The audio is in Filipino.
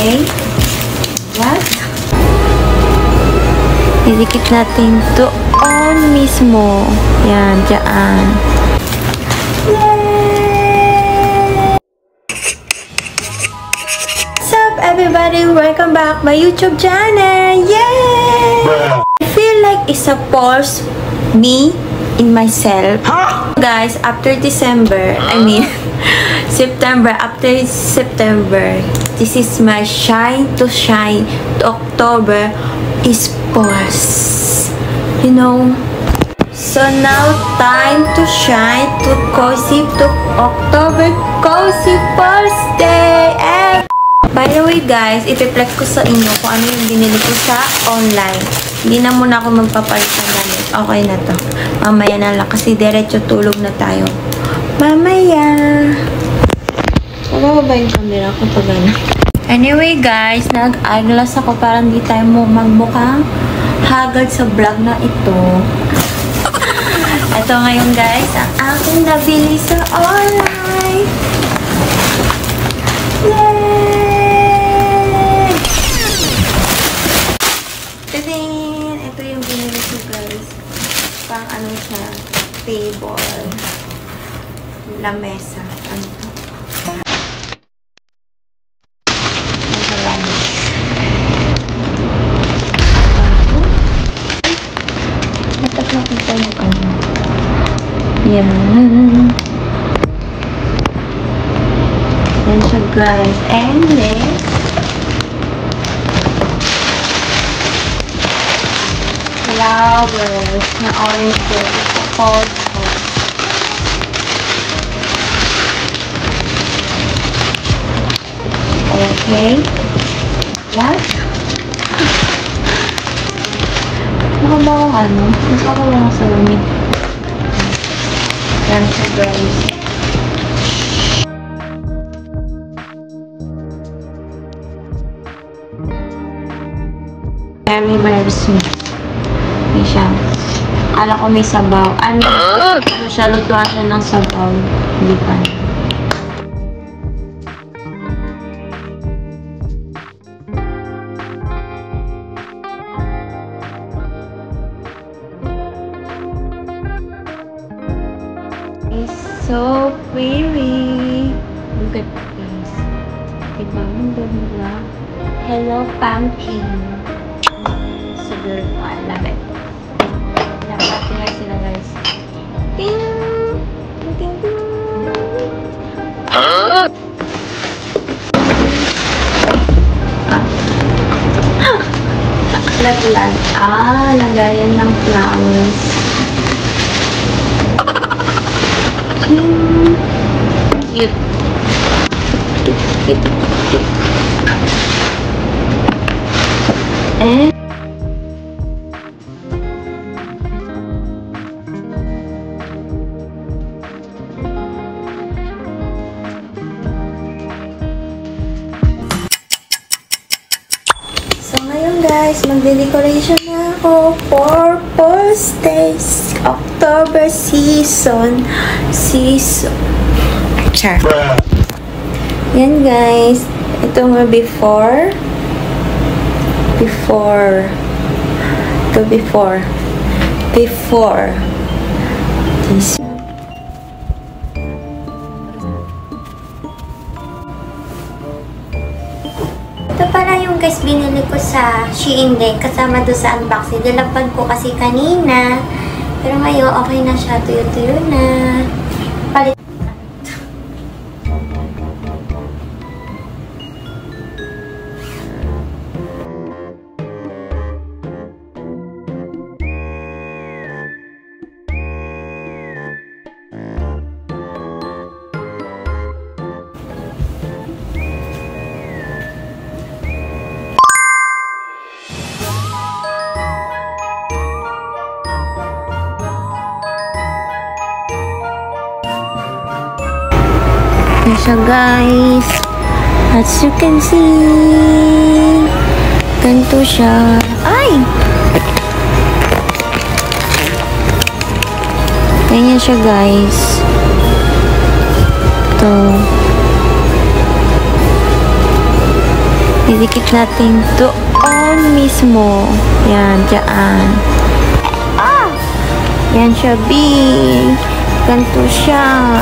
Okay? What? Idikit natin doon mismo. Yan, dyan. Yay! What's up, everybody? Welcome back my YouTube channel. Yay! I feel like it's a pause me in myself. Guys, after December, September, after September, this is my shine to October is pause. You know? So now, time to shine to cozy to October cozy pause day. By the way guys, ipiplex ko sa inyo kung ano yung binili ko sa online. Hindi na muna ako magpapalit ng gamit. Okay na to. Mamaya na lang kasi diretso tulog na tayo. Mamaya. Wala ba yung camera ko pag ano? Anyway guys, nag-eyeglass ako para hindi tayo magmukhang hagard sa vlog na ito. Ito ngayon guys, ang aking nabili sa online. Yay! Ito yung binili ko guys. Pang ano siya, table. Lamesa. Ano to? Nakita yung ano. Yan. Yan siya guys. And then, flowers na orange girl. Cold. Okay. What? Nakabawang ano? Nakabawang sa lamig. Yan siya guys. Very sweet. May siya. Akala ko may sabaw. Ano siya? Lutuan siya ng sabaw. Hindi pa. It's so pretty. Look at this. Diba? Ang ganda. Hello, pumpkin. So beautiful. I love it. Napati nga sila guys. Ting! Ting! Ting! Lag-lag. Lagayan ng flowers. Cute. And so ngayon guys, magde-decoration na ako for Pause Days October season. Char. Yan guys. Ito nga before. This. Ito pala yung guys binili ko sa Shein din. Kasama doon sa unboxing. Nilapag ko kasi kanina. Pero ngayon okay na siya. Tuyo-tuyo na. Palit. Yan siya guys. As you can see, ganito siya. Ay! Ganyan siya guys. Ito. Didikit natin doon mismo. Yan, dyan. Yan siya, B. Ganito siya.